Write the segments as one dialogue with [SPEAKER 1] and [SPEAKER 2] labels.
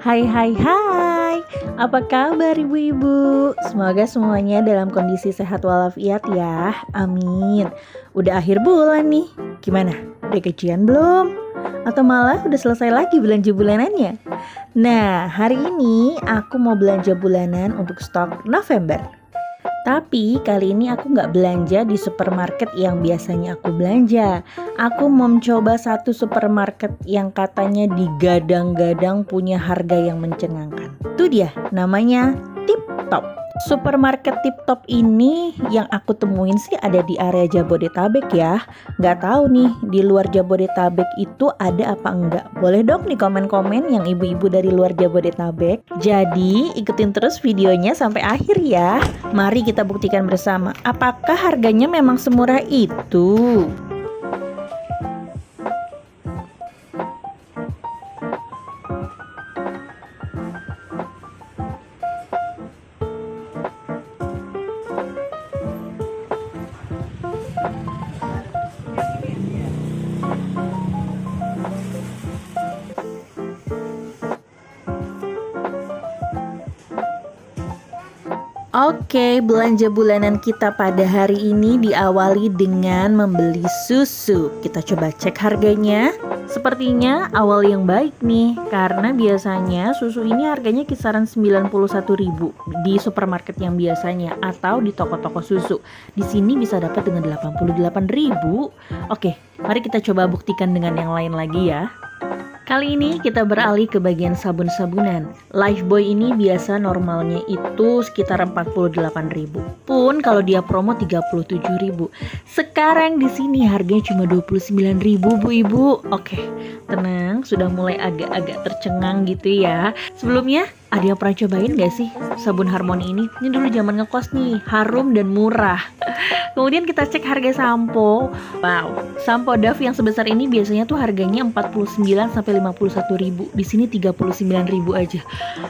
[SPEAKER 1] Hai hai hai, apa kabar ibu-ibu? Semoga semuanya dalam kondisi sehat walafiat ya, amin. Udah akhir bulan nih, gimana? Udah gajian belum? Atau malah udah selesai lagi belanja bulanannya? Nah, hari ini aku mau belanja bulanan untuk stok November. Tapi kali ini aku nggak belanja di supermarket yang biasanya aku belanja. Aku mau mencoba satu supermarket yang katanya digadang-gadang punya harga yang mencengangkan. Itu dia, namanya Tip Top. Supermarket Tip Top ini yang aku temuin sih ada di area Jabodetabek ya. Nggak tahu nih di luar Jabodetabek itu ada apa enggak. Boleh dong nih komen-komen yang ibu-ibu dari luar Jabodetabek. Jadi ikutin terus videonya sampai akhir ya. Mari kita buktikan bersama apakah harganya memang semurah itu. Oke, belanja bulanan kita pada hari ini diawali dengan membeli susu. Kita coba cek harganya. Sepertinya awal yang baik nih, karena biasanya susu ini harganya kisaran 91.000 di supermarket yang biasanya atau di toko-toko susu. Di sini bisa dapat dengan 88.000. Oke, mari kita coba buktikan dengan yang lain lagi ya. Kali ini kita beralih ke bagian sabun-sabunan. Lifebuoy ini biasa normalnya itu sekitar 48.000. Pun kalau dia promo 37.000. Sekarang di sini harganya cuma 29.000 Bu Ibu. Oke, tenang, sudah mulai agak-agak tercengang gitu ya. Sebelumnya ada yang pernah cobain gak sih sabun Harmony ini? Ini dulu zaman ngekos nih, harum dan murah. Kemudian kita cek harga sampo. Wow, sampo Dove yang sebesar ini biasanya tuh harganya 49 sampai 51.000. Di sini 39.000 aja.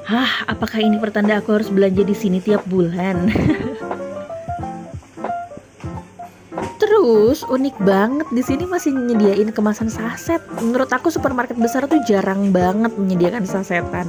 [SPEAKER 1] Hah, apakah ini pertanda aku harus belanja di sini tiap bulan? Terus unik banget di sini masih nyediain kemasan saset. Menurut aku supermarket besar tuh jarang banget menyediakan sasetan.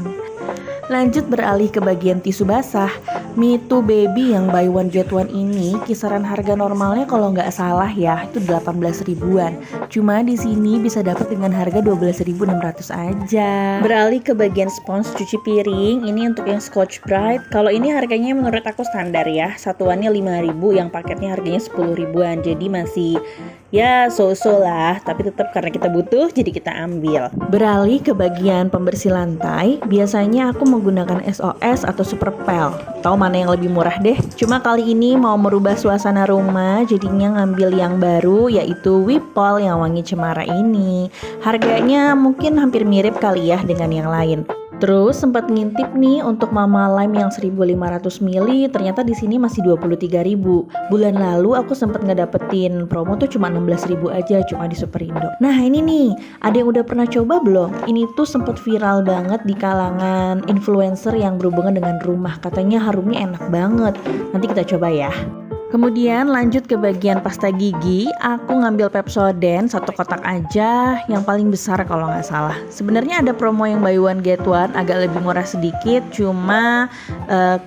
[SPEAKER 1] Lanjut beralih ke bagian tisu basah. Me Too Baby yang buy one get one ini kisaran harga normalnya kalau nggak salah ya itu 18 ribuan. Cuma di sini bisa dapat dengan harga 12.600 aja. Beralih ke bagian spons cuci piring. Ini untuk yang Scotch Brite. Kalau ini harganya menurut aku standar ya. Satuannya 5.000, yang paketnya harganya 10 ribuan. Jadi masih ya so-so lah, tapi tetap karena kita butuh jadi kita ambil. Beralih ke bagian pembersih lantai, biasanya aku menggunakan SOS atau Super Pel. Tahu mana yang lebih murah deh. Cuma kali ini mau merubah suasana rumah, jadinya ngambil yang baru yaitu Wipol yang wangi cemara ini. Harganya mungkin hampir mirip kali ya dengan yang lain. Terus sempat ngintip nih untuk Mama Lime yang 1500 ml, ternyata di sini masih 23.000. Bulan lalu aku sempat ngedapetin promo tuh cuma 16.000 aja, cuma di Superindo. Nah ini nih, ada yang udah pernah coba belum? Ini tuh sempat viral banget di kalangan influencer yang berhubungan dengan rumah. Katanya harumnya enak banget. Nanti kita coba ya. Kemudian lanjut ke bagian pasta gigi. Aku ngambil Pepsodent 1 kotak aja, yang paling besar kalau nggak salah. Sebenarnya ada promo yang buy one get one, agak lebih murah sedikit, cuma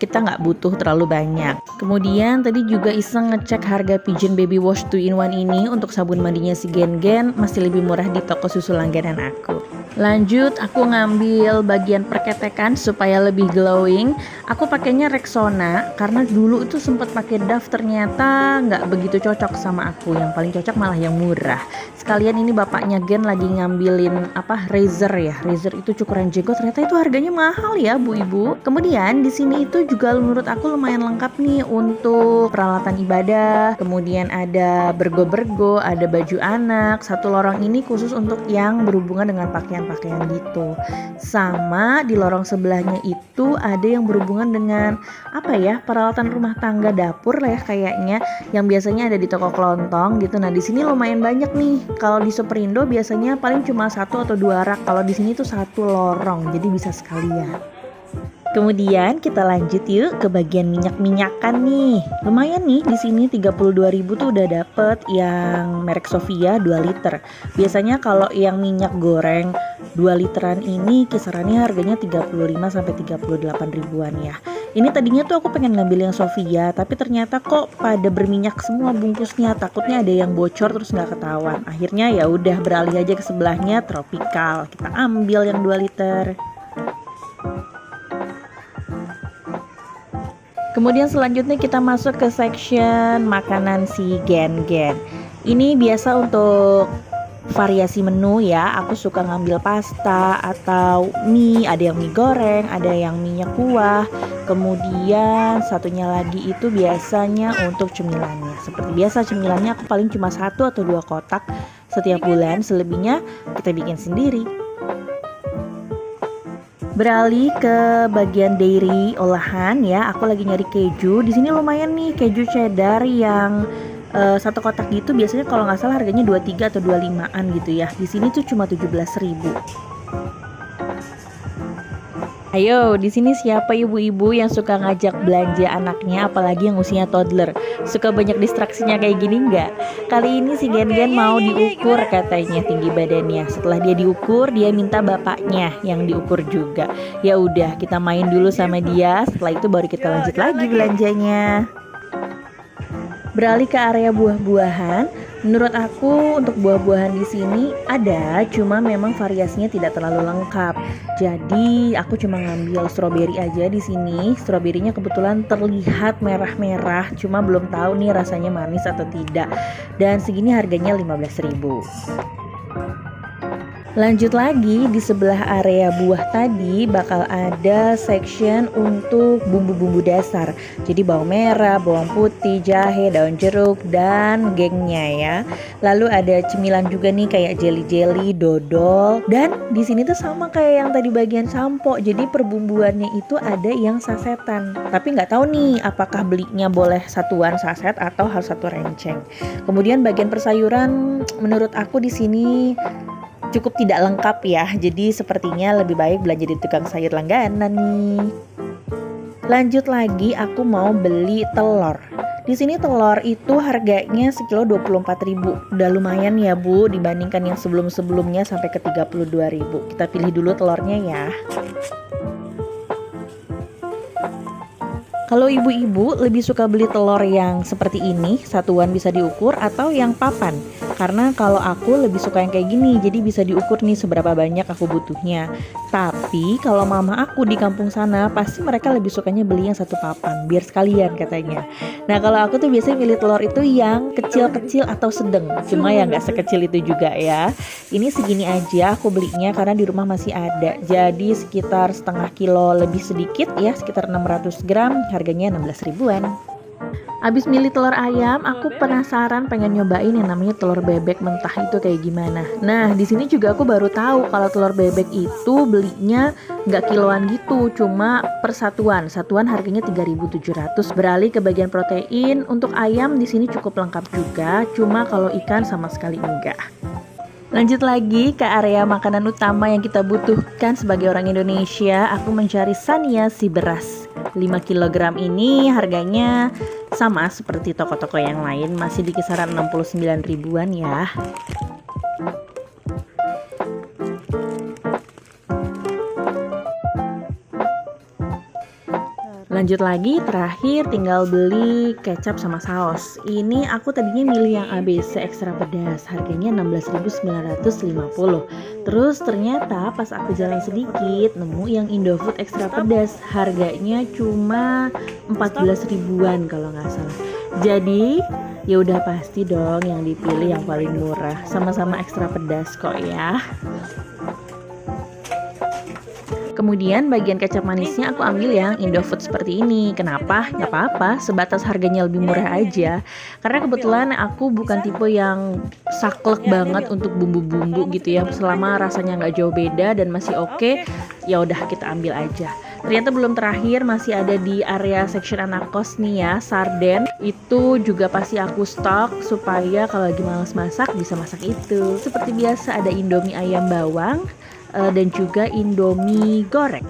[SPEAKER 1] kita nggak butuh terlalu banyak. Kemudian tadi juga iseng ngecek harga Pigeon Baby Wash 2-in-1 ini untuk sabun mandinya si Gen-Gen masih lebih murah di toko susu langganan aku. Lanjut aku ngambil bagian perketekan supaya lebih glowing. Aku pakainya Rexona karena dulu itu sempat pakai Dove, ternyata nggak begitu cocok sama aku. Yang paling cocok malah yang murah. Sekalian ini bapaknya Gen lagi ngambilin razor ya. Razor itu cukuran jenggot, ternyata itu harganya mahal ya Bu Ibu. Kemudian di sini itu juga menurut aku lumayan lengkap nih untuk peralatan ibadah. Kemudian ada bergo-bergo, ada baju anak. Satu lorong ini khusus untuk yang berhubungan dengan pakaian gitu. Sama di lorong sebelahnya itu ada yang berhubungan dengan peralatan rumah tangga, dapur lah ya kayaknya, yang biasanya ada di toko kelontong gitu. Nah di sini lumayan banyak nih. Kalau di Superindo biasanya paling cuma 1 atau 2 rak. Kalau di sini tuh 1 lorong, jadi bisa sekalian. Kemudian kita lanjut yuk ke bagian minyak-minyakan nih. Lumayan nih di sini 32.000 tuh udah dapet yang merek Sofia 2 liter. Biasanya kalau yang minyak goreng 2 literan ini kisarannya harganya 35 sampai 38 ribuan ya. Ini tadinya tuh aku pengen ngambil yang Sofia, tapi ternyata kok pada berminyak semua bungkusnya. Takutnya ada yang bocor terus nggak ketahuan. Akhirnya ya udah beralih aja ke sebelahnya Tropical. Kita ambil yang 2 liter. Kemudian selanjutnya kita masuk ke section makanan si Gen-Gen. Ini biasa untuk variasi menu ya. Aku suka ngambil pasta atau mie, ada yang mie goreng, ada yang minyak kuah. Kemudian satunya lagi itu biasanya untuk cemilannya. Seperti biasa cemilannya aku paling cuma 1 atau 2 kotak setiap bulan, selebihnya kita bikin sendiri. Beralih ke bagian dairy olahan ya, aku lagi nyari keju. Di sini lumayan nih keju cheddar yang satu kotak gitu biasanya kalau nggak salah harganya 23 atau 25-an gitu ya. Di sini tuh cuma 17.000. Ayo, di sini siapa ibu-ibu yang suka ngajak belanja anaknya, apalagi yang usianya toddler? Suka banyak distraksinya kayak gini nggak? Kali ini si Gen-Gen mau diukur katanya tinggi badannya. Setelah dia diukur, dia minta bapaknya yang diukur juga. Ya udah, kita main dulu sama dia. Setelah itu baru kita lanjut lagi belanjanya. Beralih ke area buah-buahan. Menurut aku untuk buah-buahan di sini ada, cuma memang variasinya tidak terlalu lengkap. Jadi aku cuma ngambil stroberi aja di sini. Stroberinya kebetulan terlihat merah-merah, cuma belum tahu nih rasanya manis atau tidak. Dan segini harganya 15.000. Lanjut lagi di sebelah area buah tadi bakal ada section untuk bumbu-bumbu dasar. Jadi bawang merah, bawang putih, jahe, daun jeruk dan gengnya ya. Lalu ada cemilan juga nih kayak jelly-jelly, dodol, dan di sini tuh sama kayak yang tadi bagian sampo. Jadi perbumbuannya itu ada yang sasetan. Tapi nggak tahu nih apakah belinya boleh satuan saset atau harus satu renceng. Kemudian bagian persayuran menurut aku di sini cukup tidak lengkap ya, jadi sepertinya lebih baik belanja di tukang sayur langganan nih. Lanjut lagi, aku mau beli telur. Di sini telur itu harganya sekilo 24.000. Udah lumayan ya Bu, dibandingkan yang sebelum-sebelumnya sampai ke 32.000. Kita pilih dulu telurnya ya. Kalau ibu-ibu lebih suka beli telur yang seperti ini, satuan bisa diukur atau yang papan. Karena kalau aku lebih suka yang kayak gini, jadi bisa diukur nih seberapa banyak aku butuhnya. Tapi kalau mama aku di kampung sana, pasti mereka lebih sukanya beli yang satu papan, biar sekalian katanya. Nah kalau aku tuh biasanya milih telur itu yang kecil-kecil atau sedang. Cuma ya nggak sekecil itu juga ya. Ini segini aja aku belinya karena di rumah masih ada. Jadi sekitar setengah kilo lebih sedikit ya, sekitar 600 gram. Harganya 16 ribuan. Abis milih telur ayam, aku penasaran pengen nyobain yang namanya telur bebek mentah itu kayak gimana. Nah, di sini juga aku baru tahu kalau telur bebek itu belinya nggak kiloan gitu, cuma persatuan. Satuan harganya 3.700. Beralih ke bagian protein, untuk ayam di sini cukup lengkap juga, cuma kalau ikan sama sekali enggak. Lanjut lagi ke area makanan utama yang kita butuhkan sebagai orang Indonesia. Aku mencari Sania si beras. 5 kg ini harganya sama seperti toko-toko yang lain, masih di kisaran 69 ribuan ya. Lanjut lagi, terakhir tinggal beli kecap sama saus. Ini aku tadinya milih yang ABC ekstra pedas, harganya 16.950. Terus ternyata pas aku jalan sedikit nemu yang Indofood ekstra pedas, harganya cuma 14 ribuan kalau nggak salah. Jadi ya udah pasti dong yang dipilih yang paling murah, sama-sama ekstra pedas kok ya. Kemudian bagian kecap manisnya aku ambil yang Indofood seperti ini. Kenapa? Gak apa-apa, sebatas harganya lebih murah aja. Karena kebetulan aku bukan tipe yang saklek banget untuk bumbu-bumbu gitu ya. Selama rasanya gak jauh beda dan masih oke, ya udah kita ambil aja. Ternyata belum terakhir, masih ada di area section anak kos nih ya, sarden. Itu juga pasti aku stok supaya kalau lagi malas masak bisa masak itu. Seperti biasa ada Indomie ayam bawang dan juga Indomie goreng.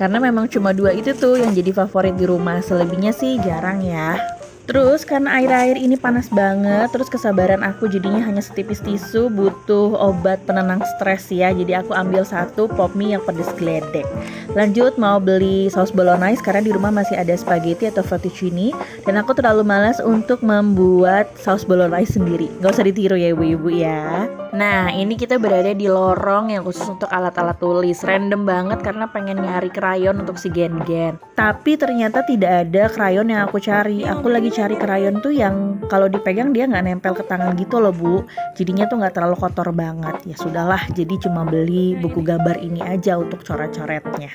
[SPEAKER 1] Karena memang cuma 2 itu tuh yang jadi favorit di rumah, selebihnya sih jarang ya. Terus karena air-air ini panas banget, terus kesabaran aku jadinya hanya setipis tisu, butuh obat penenang stres ya. Jadi aku ambil 1 pop mie yang pedes geledek. Lanjut mau beli saus bolognese karena di rumah masih ada spaghetti atau fettuccine. Dan aku terlalu malas untuk membuat saus bolognese sendiri. Gak usah ditiru ya ibu-ibu ya. Nah ini kita berada di lorong yang khusus untuk alat-alat tulis. Random banget karena pengen nyari krayon untuk si Gen-Gen. Tapi ternyata tidak ada krayon yang aku cari. Aku lagi cari krayon tuh yang kalau dipegang dia nggak nempel ke tangan gitu loh bu. Jadinya tuh nggak terlalu kotor banget. Ya sudahlah, jadi cuma beli buku gambar ini aja untuk coret-coretnya.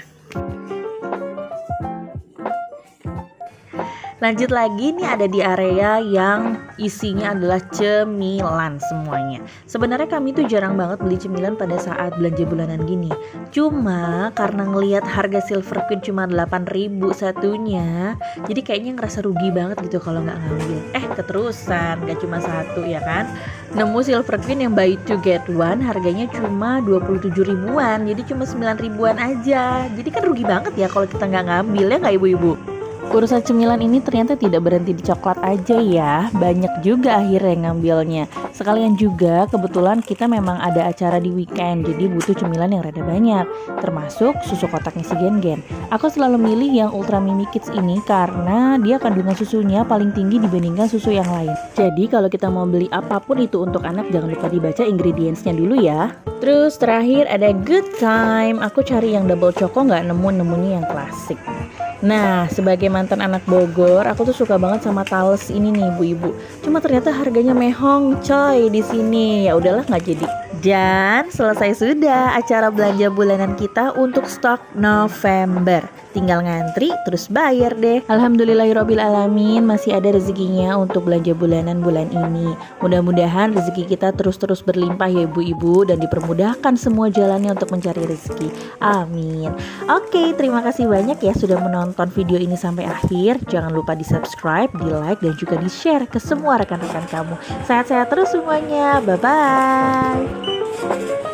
[SPEAKER 1] Lanjut lagi nih ada di area yang isinya adalah cemilan semuanya. Sebenarnya kami tuh jarang banget beli cemilan pada saat belanja bulanan gini. Cuma karena ngelihat harga Silver Queen cuma 8.000 satunya, jadi kayaknya ngerasa rugi banget gitu kalau nggak ngambil. Keterusan, gak cuma 1 ya kan. Nemu Silver Queen yang buy 2 get 1 harganya cuma 27 ribuan, jadi cuma 9 ribuan aja. Jadi kan rugi banget ya kalau kita nggak ngambil ya nggak ibu-ibu? Urusan cemilan ini ternyata tidak berhenti di coklat aja ya, banyak juga akhirnya ngambilnya. Sekalian juga kebetulan kita memang ada acara di weekend, jadi butuh cemilan yang rada banyak, termasuk susu kotaknya si Gen-Gen. Aku selalu milih yang Ultra Mimi Kids ini karena dia kandungan susunya paling tinggi dibandingkan susu yang lain. Jadi kalau kita mau beli apapun itu untuk anak, jangan lupa dibaca ingredientsnya dulu ya. Terus terakhir ada Good Time, aku cari yang double choco nggak nemunya yang klasik. Nah, sebagai mantan anak Bogor, aku tuh suka banget sama Thales ini nih, ibu-ibu. Cuma ternyata harganya mehong, coy, di sini. Ya udahlah, nggak jadi. Dan selesai sudah acara belanja bulanan kita untuk stok November. Tinggal ngantri terus bayar deh. Alhamdulillahirobbilalamin masih ada rezekinya untuk belanja bulanan bulan ini. Mudah-mudahan rezeki kita terus berlimpah ya ibu-ibu dan dipermudahkan semua jalannya untuk mencari rezeki. Amin. Oke, terima kasih banyak ya sudah menonton video ini sampai akhir. Jangan lupa di subscribe, di like dan juga di share ke semua rekan-rekan kamu. Sehat-sehat terus semuanya. Bye bye.